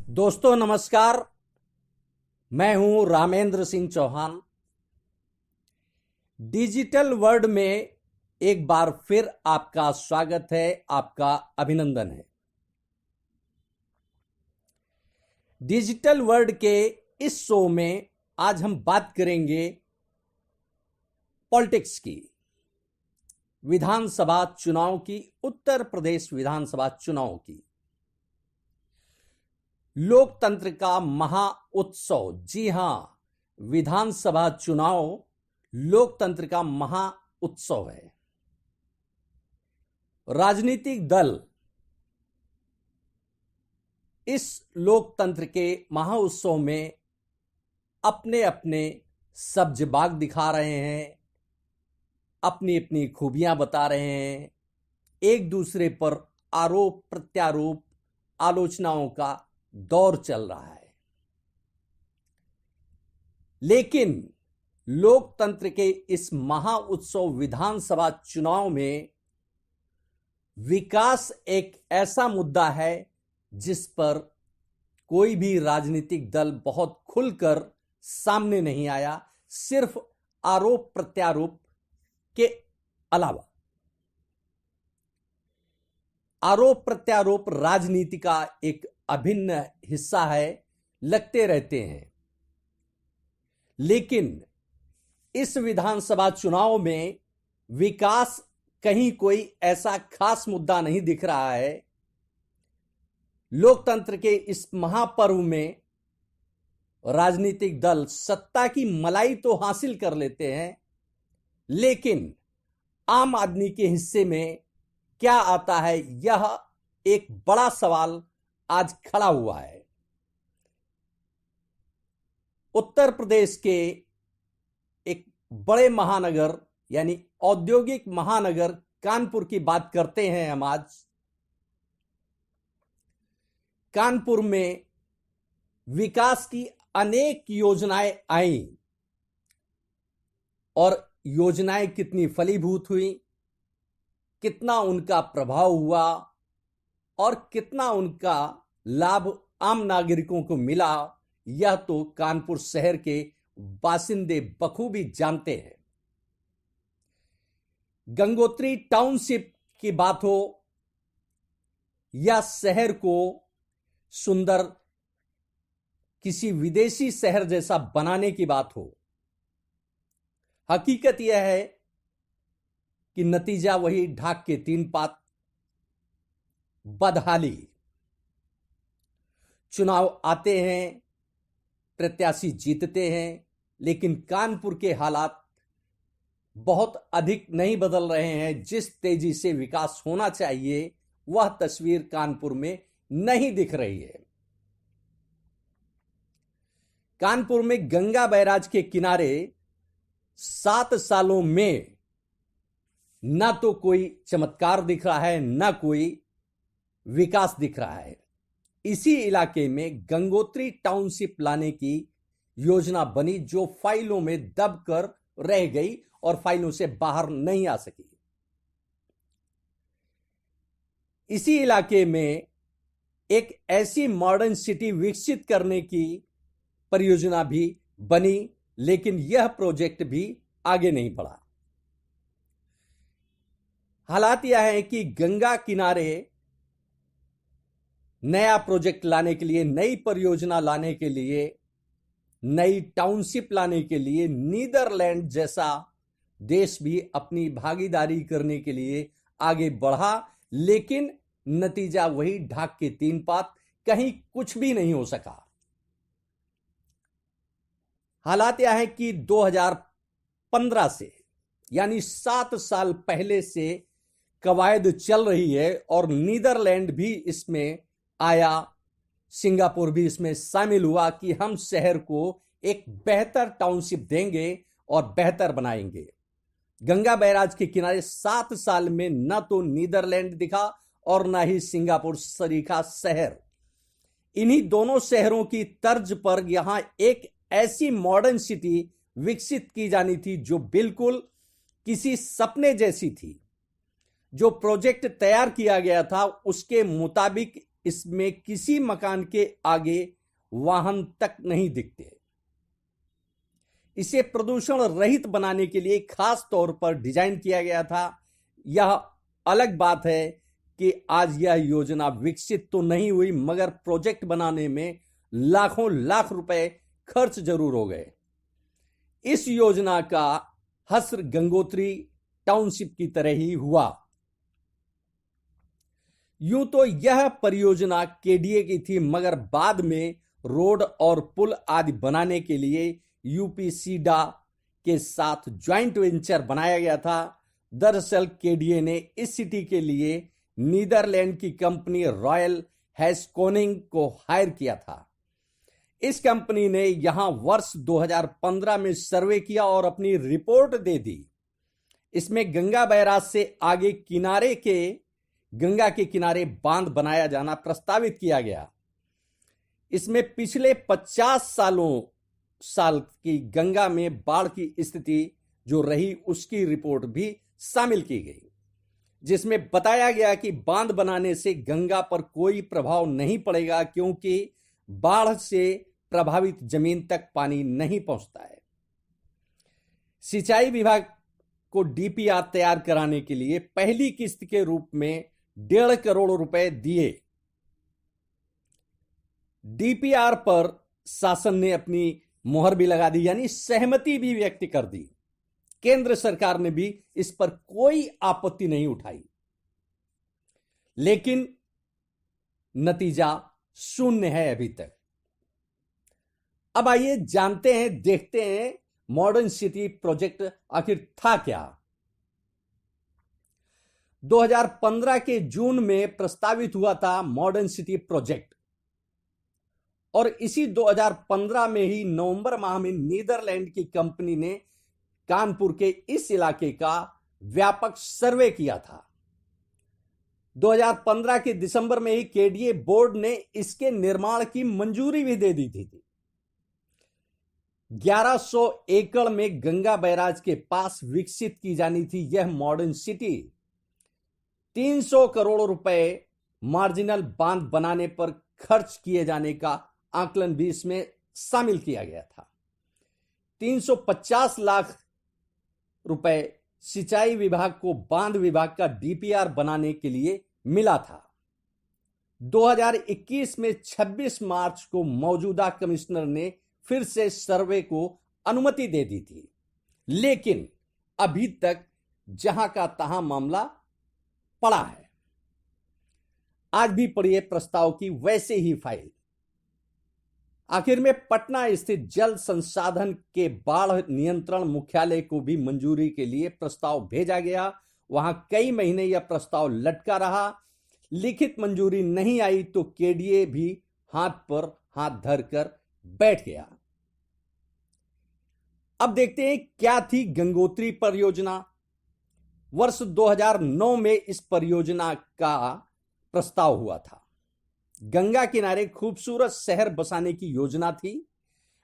दोस्तों नमस्कार। मैं हूं रामेंद्र सिंह चौहान। डिजिटल वर्ल्ड में एक बार फिर आपका स्वागत है, आपका अभिनंदन है। डिजिटल वर्ल्ड के इस शो में आज हम बात करेंगे पॉलिटिक्स की, विधानसभा चुनाव की, उत्तर प्रदेश विधानसभा चुनाव की। लोकतंत्र का महाउत्सव, जी हां, विधानसभा चुनाव लोकतंत्र का महाउत्सव है। राजनीतिक दल इस लोकतंत्र के महाउत्सव में अपने अपने सब्ज बाग दिखा रहे हैं, अपनी अपनी खूबियां बता रहे हैं, एक दूसरे पर आरोप प्रत्यारोप आलोचनाओं का दौर चल रहा है। लेकिन लोकतंत्र के इस महाउत्सव विधानसभा चुनाव में विकास एक ऐसा मुद्दा है जिस पर कोई भी राजनीतिक दल बहुत खुलकर सामने नहीं आया, सिर्फ आरोप प्रत्यारोप के अलावा। आरोप प्रत्यारोप राजनीति का एक अभिन्न हिस्सा है, लगते रहते हैं। लेकिन इस विधानसभा चुनाव में विकास कहीं कोई ऐसा खास मुद्दा नहीं दिख रहा है। लोकतंत्र के इस महापर्व में राजनीतिक दल सत्ता की मलाई तो हासिल कर लेते हैं, लेकिन आम आदमी के हिस्से में क्या आता है, यह एक बड़ा सवाल आज खड़ा हुआ है। उत्तर प्रदेश के एक बड़े महानगर यानी औद्योगिक महानगर कानपुर की बात करते हैं हम आज। कानपुर में विकास की अनेक योजनाएं आई और योजनाएं कितनी फलीभूत हुई, कितना उनका प्रभाव हुआ और कितना उनका लाभ आम नागरिकों को मिला, यह तो कानपुर शहर के बासिंदे बखूबी जानते हैं। गंगोत्री टाउनशिप की बात हो या शहर को सुंदर किसी विदेशी शहर जैसा बनाने की बात हो, हकीकत यह है कि नतीजा वही ढाक के तीन पात, बदहाली। चुनाव आते हैं, प्रत्याशी जीतते हैं, लेकिन कानपुर के हालात बहुत अधिक नहीं बदल रहे हैं। जिस तेजी से विकास होना चाहिए वह तस्वीर कानपुर में नहीं दिख रही है। कानपुर में गंगा बैराज के किनारे 7 सालों में ना तो कोई चमत्कार दिख रहा है, ना कोई विकास दिख रहा है। इसी इलाके में गंगोत्री टाउनशिप लाने की योजना बनी, जो फाइलों में दबकर रह गई और फाइलों से बाहर नहीं आ सकी। इसी इलाके में एक ऐसी मॉडर्न सिटी विकसित करने की परियोजना भी बनी, लेकिन यह प्रोजेक्ट भी आगे नहीं बढ़ा। हालात यह है कि गंगा किनारे नया प्रोजेक्ट लाने के लिए, नई परियोजना लाने के लिए, नई टाउनशिप लाने के लिए नीदरलैंड जैसा देश भी अपनी भागीदारी करने के लिए आगे बढ़ा, लेकिन नतीजा वही ढाक के तीन पात, कहीं कुछ भी नहीं हो सका। हालात यह है कि 2015 से यानी 7 साल पहले से कवायद चल रही है और नीदरलैंड भी इसमें आया, सिंगापुर भी इसमें शामिल हुआ कि हम शहर को एक बेहतर टाउनशिप देंगे और बेहतर बनाएंगे। गंगा बैराज के किनारे 7 साल में न तो नीदरलैंड दिखा और न ही सिंगापुर सरीखा शहर। इन्हीं दोनों शहरों की तर्ज पर यहां एक ऐसी मॉडर्न सिटी विकसित की जानी थी जो बिल्कुल किसी सपने जैसी थी। जो प्रोजेक्ट तैयार किया गया था उसके मुताबिक इसमें किसी मकान के आगे वाहन तक नहीं दिखते। इसे प्रदूषण रहित बनाने के लिए खास तौर पर डिजाइन किया गया था। यह अलग बात है कि आज यह योजना विकसित तो नहीं हुई, मगर प्रोजेक्ट बनाने में लाखों लाख रुपए खर्च जरूर हो गए। इस योजना का हश्र गंगोत्री टाउनशिप की तरह ही हुआ। यूं तो यह परियोजना केडीए की थी, मगर बाद में रोड और पुल आदि बनाने के लिए यूपीसीडा के साथ ज्वाइंट वेंचर बनाया गया था। दरअसल केडीए ने इस सिटी के लिए नीदरलैंड की कंपनी रॉयल हैस्कोनिंग को हायर किया था। इस कंपनी ने यहां वर्ष 2015 में सर्वे किया और अपनी रिपोर्ट दे दी। इसमें गंगा बैराज से आगे गंगा के किनारे बांध बनाया जाना प्रस्तावित किया गया। इसमें पिछले 50 साल की गंगा में बाढ़ की स्थिति जो रही उसकी रिपोर्ट भी शामिल की गई, जिसमें बताया गया कि बांध बनाने से गंगा पर कोई प्रभाव नहीं पड़ेगा, क्योंकि बाढ़ से प्रभावित जमीन तक पानी नहीं पहुंचता है। सिंचाई विभाग को डीपीआर तैयार कराने के लिए पहली किस्त के रूप में 1.5 करोड़ रुपए दिए। डीपीआर पर शासन ने अपनी मोहर भी लगा दी, यानी सहमति भी व्यक्त कर दी। केंद्र सरकार ने भी इस पर कोई आपत्ति नहीं उठाई, लेकिन नतीजा शून्य है अभी तक। अब आइए जानते हैं, देखते हैं मॉडर्न सिटी प्रोजेक्ट आखिर था क्या। 2015 के जून में प्रस्तावित हुआ था मॉडर्न सिटी प्रोजेक्ट, और इसी 2015 में ही नवंबर माह में नीदरलैंड की कंपनी ने कानपुर के इस इलाके का व्यापक सर्वे किया था। 2015 के दिसंबर में ही केडीए बोर्ड ने इसके निर्माण की मंजूरी भी दे दी थी। 1100 एकड़ में गंगा बैराज के पास विकसित की जानी थी यह मॉडर्न सिटी। 300 करोड़ रुपए मार्जिनल बांध बनाने पर खर्च किए जाने का आकलन भी इसमें शामिल किया गया था। 350 लाख रुपए सिंचाई विभाग को बांध विभाग का डीपीआर बनाने के लिए मिला था। 2021 में 26 मार्च को मौजूदा कमिश्नर ने फिर से सर्वे को अनुमति दे दी थी, लेकिन अभी तक जहां का तहां मामला पड़ा है। आज भी पड़ी है प्रस्ताव की वैसे ही फाइल। आखिर में पटना स्थित जल संसाधन के बाढ़ नियंत्रण मुख्यालय को भी मंजूरी के लिए प्रस्ताव भेजा गया। वहां कई महीने यह प्रस्ताव लटका रहा। लिखित मंजूरी नहीं आई तो केडीए भी हाथ पर हाथ धरकर बैठ गया। अब देखते हैं क्या थी गंगोत्री परियोजना। वर्ष 2009 में इस परियोजना का प्रस्ताव हुआ था। गंगा किनारे खूबसूरत शहर बसाने की योजना थी।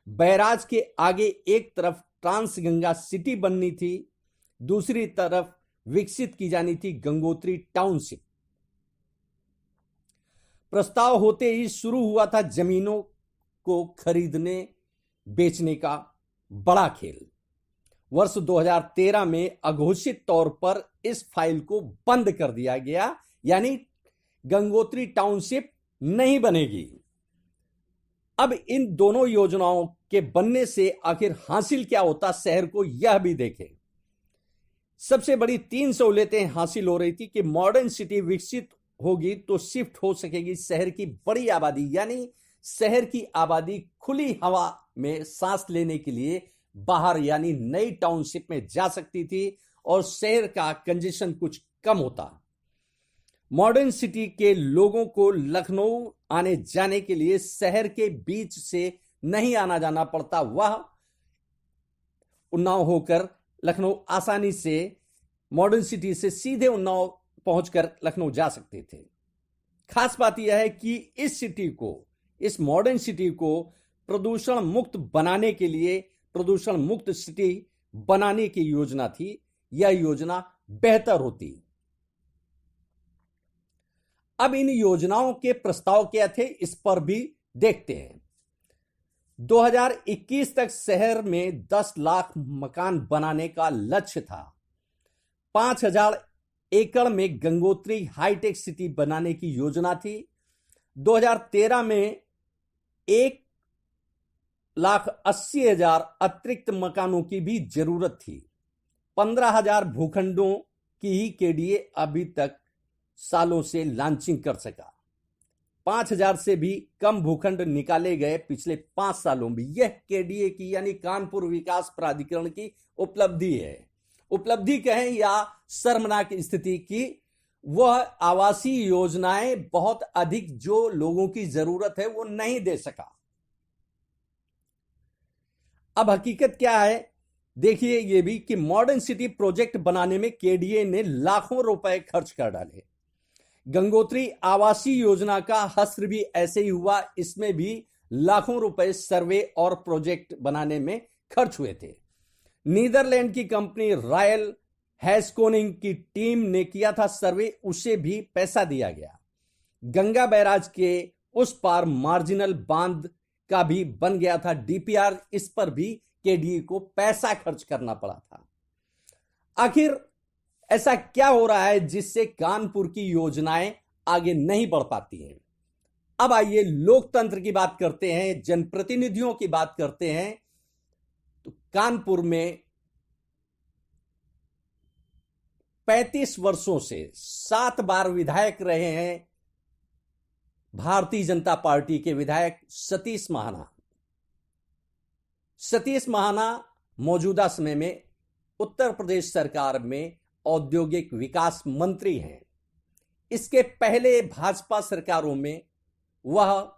बैराज के आगे एक तरफ ट्रांस गंगा सिटी बननी थी, दूसरी तरफ विकसित की जानी थी गंगोत्री टाउनशिप। प्रस्ताव होते ही शुरू हुआ था जमीनों को खरीदने बेचने का बड़ा खेल। वर्ष 2013 में अघोषित तौर पर इस फाइल को बंद कर दिया गया, यानी गंगोत्री टाउनशिप नहीं बनेगी। अब इन दोनों योजनाओं के बनने से आखिर हासिल क्या होता शहर को, यह भी देखें। सबसे बड़ी 3 सहूलियतें हासिल हो रही थी कि मॉडर्न सिटी विकसित होगी तो शिफ्ट हो सकेगी शहर की बड़ी आबादी, यानी शहर की आबादी खुली हवा में सांस लेने के लिए बाहर यानी नई टाउनशिप में जा सकती थी और शहर का कंजेशन कुछ कम होता। मॉडर्न सिटी के लोगों को लखनऊ आने जाने के लिए शहर के बीच से नहीं आना जाना पड़ता। वह उन्नाव होकर लखनऊ आसानी से मॉडर्न सिटी से सीधे उन्नाव पहुंचकर लखनऊ जा सकते थे। खास बात यह है कि इस मॉडर्न सिटी को प्रदूषण मुक्त बनाने के लिए प्रदूषण मुक्त सिटी बनाने की योजना थी। यह योजना बेहतर होती। अब इन योजनाओं के प्रस्ताव क्या थे, इस पर भी देखते हैं। 2021 तक शहर में 10 लाख मकान बनाने का लक्ष्य था। 5,000 एकड़ में गंगोत्री हाईटेक सिटी बनाने की योजना थी। 2013 में 1,80,000 अतिरिक्त मकानों की भी जरूरत थी। 15,000 भूखंडों की ही केडीए अभी तक सालों से लॉन्चिंग कर सका। 5,000 से भी कम भूखंड निकाले गए पिछले 5 सालों में। यह केडीए की यानी कानपुर विकास प्राधिकरण की उपलब्धि है। उपलब्धि कहें या शर्मनाक स्थिति की, वह आवासीय योजनाएं बहुत अधिक जो लोगों की जरूरत है वो नहीं दे सका। अब हकीकत क्या है, देखिए ये भी कि मॉडर्न सिटी प्रोजेक्ट बनाने में केडीए ने लाखों रुपए खर्च कर डाले। गंगोत्री आवासीय योजना का हश्र भी ऐसे ही हुआ। इसमें भी लाखों रुपए सर्वे और प्रोजेक्ट बनाने में खर्च हुए थे। नीदरलैंड की कंपनी रॉयल हैस्कोनिंग की टीम ने किया था सर्वे, उसे भी पैसा दिया गया। गंगा बैराज के उस पार मार्जिनल बांध का भी बन गया था डीपीआर, इस पर भी केडीए को पैसा खर्च करना पड़ा था। आखिर ऐसा क्या हो रहा है जिससे कानपुर की योजनाएं आगे नहीं बढ़ पाती हैं? अब आइए लोकतंत्र की बात करते हैं, जनप्रतिनिधियों की बात करते हैं। तो कानपुर में 35 वर्षों से 7 बार विधायक रहे हैं भारतीय जनता पार्टी के विधायक सतीश महाना। सतीश महाना मौजूदा समय में उत्तर प्रदेश सरकार में औद्योगिक विकास मंत्री हैं। इसके पहले भाजपा सरकारों में वह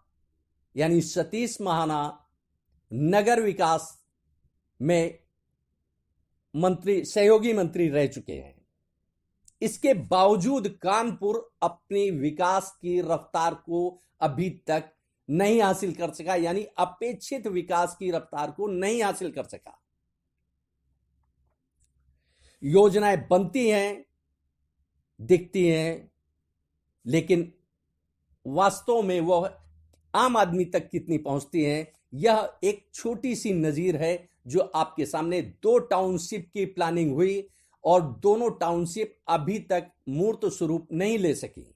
यानी सतीश महाना नगर विकास में मंत्री, सहयोगी मंत्री रह चुके हैं। इसके बावजूद कानपुर अपनी विकास की रफ्तार को अभी तक नहीं हासिल कर सका, यानी अपेक्षित विकास की रफ्तार को नहीं हासिल कर सका। योजनाएं बनती हैं, दिखती हैं, लेकिन वास्तव में वह आम आदमी तक कितनी पहुंचती हैं, यह एक छोटी सी नजीर है जो आपके सामने। 2 टाउनशिप की प्लानिंग हुई और दोनों टाउनशिप अभी तक मूर्त स्वरूप नहीं ले सकी।